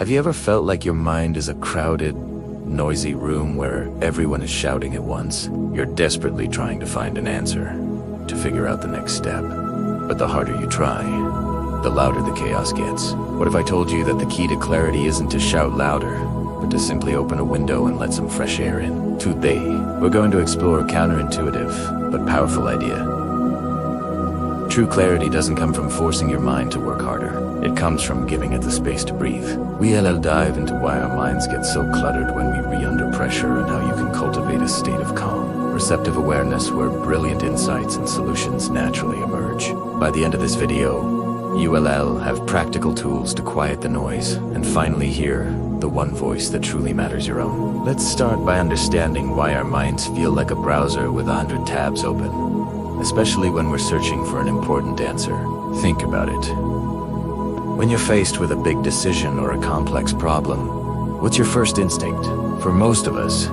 Have you ever felt like your mind is a crowded, noisy room where everyone is shouting at once? You're desperately trying to find an answer, to figure out the next step. But the harder you try, the louder the chaos gets. What if I told you that the key to clarity isn't to shout louder, but to simply open a window and let some fresh air in? Today, we're going to explore a counterintuitive, but powerful idea. True clarity doesn't come from forcing your mind to work harder. It comes from giving it the space to breathe. We'll dive into why our minds get so cluttered when we re under pressure and how you can cultivate a state of calm, receptive awareness where brilliant insights and solutions naturally emerge. By the end of this video, you will have practical tools to quiet the noise and finally hear the one voice that truly matters, your own. Let's start by understanding why our minds feel like a browser with 100 tabs open, especially when we're searching for an important answer. Think about it. When you're faced with a big decision or a complex problem, what's your first instinct? For most of us,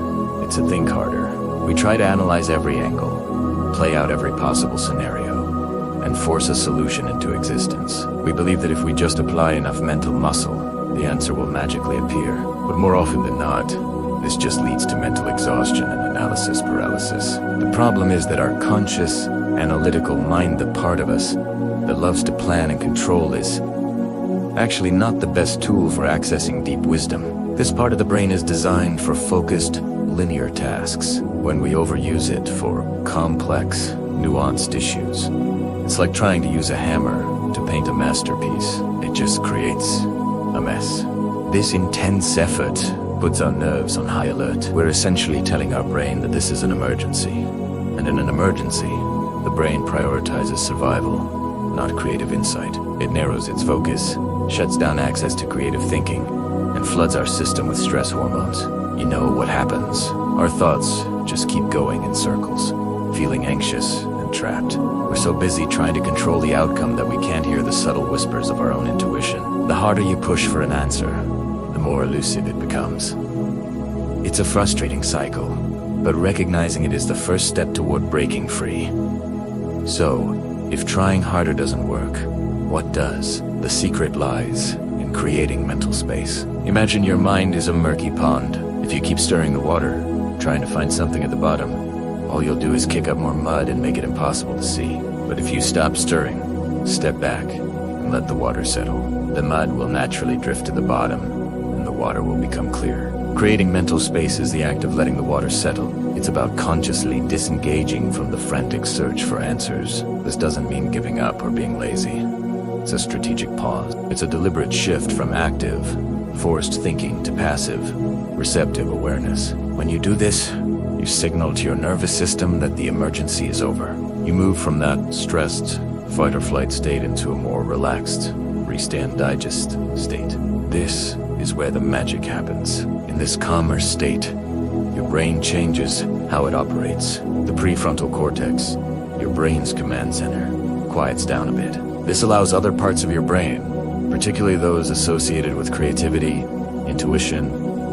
it's to think harder. We try to analyze every angle, play out every possible scenario, and force a solution into existence. We believe that if we just apply enough mental muscle, the answer will magically appear. But more often than not, this just leads to mental exhaustion and analysis paralysis. The problem is that our conscious, analytical mind, the part of us that loves to plan and control, is actually not the best tool for accessing deep wisdom. This part of the brain is designed for focused, linear tasks. When we overuse it for complex, nuanced issues, it's like trying to use a hammer to paint a masterpiece. It just creates a mess. This intense effort puts our nerves on high alert. We're essentially telling our brain that this is an emergency. And in an emergency, the brain prioritizes survival, not creative insight. It narrows its focus, shuts down access to creative thinking, and floods our system with stress hormones. You know what happens? Our thoughts just keep going in circles, feeling anxious and trapped. We're so busy trying to control the outcome that we can't hear the subtle whispers of our own intuition. The harder you push for an answer, the more elusive it becomes. It's a frustrating cycle, but recognizing it is the first step toward breaking free. So, if trying harder doesn't work, what does? The secret lies in creating mental space. Imagine your mind is a murky pond. If you keep stirring the water, trying to find something at the bottom, all you'll do is kick up more mud and make it impossible to see. But if you stop stirring, step back, and let the water settle, the mud will naturally drift to the bottom, and the water will become clear. Creating mental space is the act of letting the water settle. It's about consciously disengaging from the frantic search for answers. This doesn't mean giving up or being lazy. It's a strategic pause. It's a deliberate shift from active, forced thinking to passive, receptive awareness. When you do this, you signal to your nervous system that the emergency is over. You move from that stressed fight or flight state into a more relaxed, restand digest state. This is where the magic happens. In this calmer state, your brain changes how it operates. The prefrontal cortex, your brain's command center, quiets down a bit. This allows other parts of your brain, particularly those associated with creativity, intuition,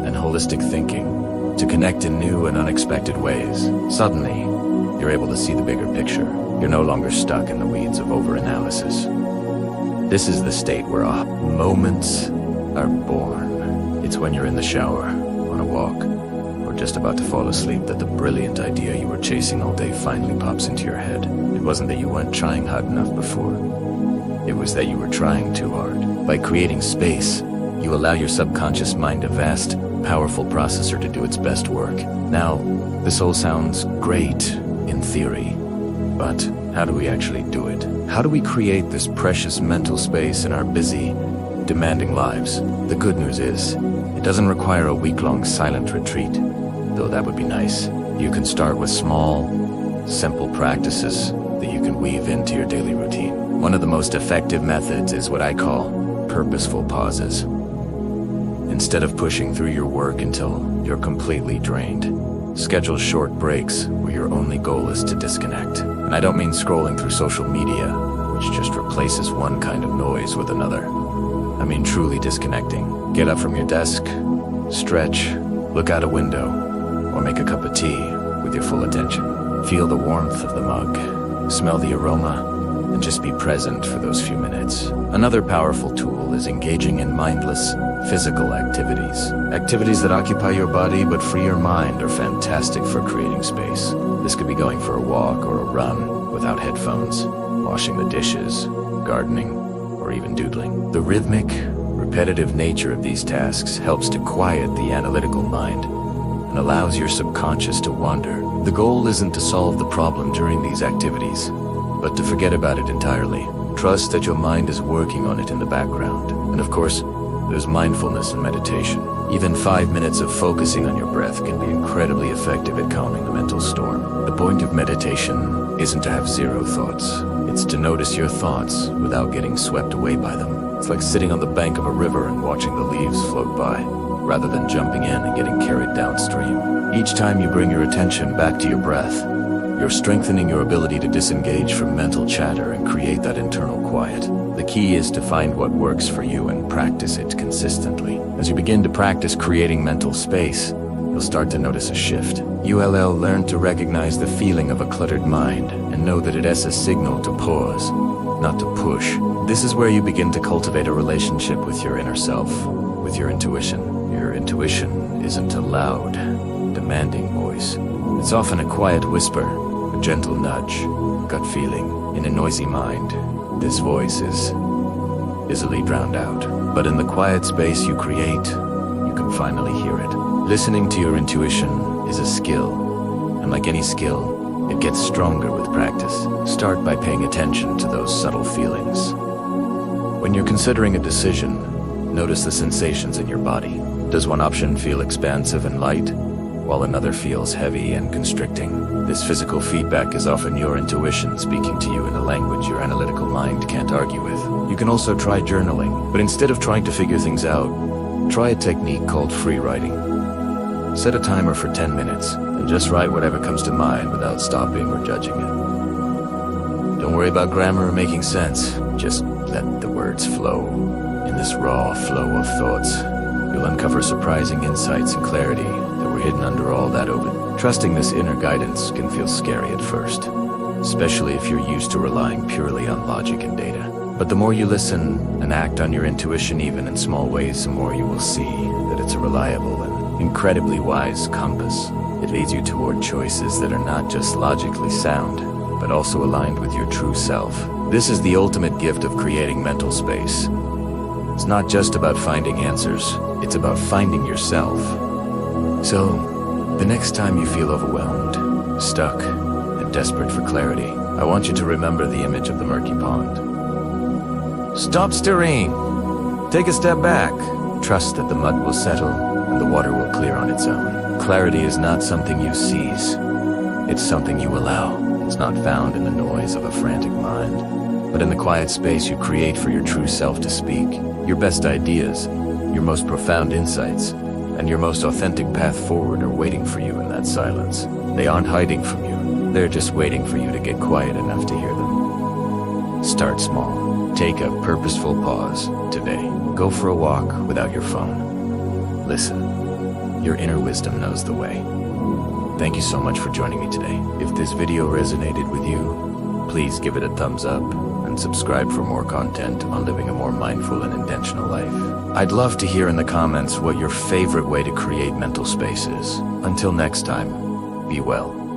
and holistic thinking, to connect in new and unexpected ways. Suddenly, you're able to see the bigger picture. You're no longer stuck in the weeds of overanalysis. This is the state where moments are born. It's when you're in the shower, on a walk, or just about to fall asleep that the brilliant idea you were chasing all day finally pops into your head. It wasn't that you weren't trying hard enough before. It was that you were trying too hard. By creating space, you allow your subconscious mind, a vast, powerful processor, to do its best work. Now, this all sounds great in theory, but how do we actually do it? How do we create this precious mental space in our busy, demanding lives? The good news is, it doesn't require a week-long silent retreat, though that would be nice. You can start with small, simple practices that you can weave into your daily routine. One of the most effective methods is what I call purposeful pauses. Instead of pushing through your work until you're completely drained, schedule short breaks where your only goal is to disconnect. And I don't mean scrolling through social media, which just replaces one kind of noise with another. I mean truly disconnecting. Get up from your desk, stretch, look out a window, or make a cup of tea with your full attention. Feel the warmth of the mug, smell the aroma, and just be present for those few minutes. Another powerful tool is engaging in mindless, physical activities. Activities that occupy your body but free your mind are fantastic for creating space. This could be going for a walk or a run without headphones, washing the dishes, gardening, or even doodling. The rhythmic, repetitive nature of these tasks helps to quiet the analytical mind and allows your subconscious to wander. The goal isn't to solve the problem during these activities, but to forget about it entirely. Trust that your mind is working on it in the background. And of course, there's mindfulness and meditation. Even 5 minutes of focusing on your breath can be incredibly effective at calming the mental storm. The point of meditation isn't to have zero thoughts. It's to notice your thoughts without getting swept away by them. It's like sitting on the bank of a river and watching the leaves float by, rather than jumping in and getting carried downstream. Each time you bring your attention back to your breath, you're strengthening your ability to disengage from mental chatter and create that internal quiet. The key is to find what works for you and practice it consistently. As you begin to practice creating mental space, you'll start to notice a shift. ULL learn to recognize the feeling of a cluttered mind and know that it is a signal to pause, not to push. This is where you begin to cultivate a relationship with your inner self, with your intuition. Your intuition isn't a loud, demanding voice. It's often a quiet whisper, a gentle nudge, gut feeling. In a noisy mind, this voice is easily drowned out. But in the quiet space you create, you can finally hear it. Listening to your intuition is a skill, and like any skill, it gets stronger with practice. Start by paying attention to those subtle feelings. When you're considering a decision, notice the sensations in your body. Does one option feel expansive and light, while another feels heavy and constricting? This physical feedback is often your intuition speaking to you in a language your analytical mind can't argue with. You can also try journaling, but instead of trying to figure things out, try a technique called free writing. Set a timer for 10 minutes, and just write whatever comes to mind without stopping or judging it. Don't worry about grammar or making sense, just let the words flow. In this raw flow of thoughts, you'll uncover surprising insights and clarity that were hidden under all that open. Trusting this inner guidance can feel scary at first, especially if you're used to relying purely on logic and data. But the more you listen and act on your intuition, even in small ways, the more you will see that it's a reliable and incredibly wise compass. It leads you toward choices that are not just logically sound, but also aligned with your true self. This is the ultimate gift of creating mental space. It's not just about finding answers, it's about finding yourself. So, the next time you feel overwhelmed, stuck, and desperate for clarity, I want you to remember the image of the murky pond. Stop stirring! Take a step back. Trust that the mud will settle and the water will clear on its own. Clarity is not something you seize. It's something you allow. It's not found in the noise of a frantic mind, but in the quiet space you create for your true self to speak. Your best ideas, your most profound insights, and your most authentic path forward are waiting for you in that silence. They aren't hiding from you. They're just waiting for you to get quiet enough to hear them. Start small. Take a purposeful pause today. Go for a walk without your phone. Listen. Your inner wisdom knows the way. Thank you so much for joining me today. If this video resonated with you, please give it a thumbs up and subscribe for more content on living a more mindful and intentional life. I'd love to hear in the comments what your favorite way to create mental space is. Until next time, be well.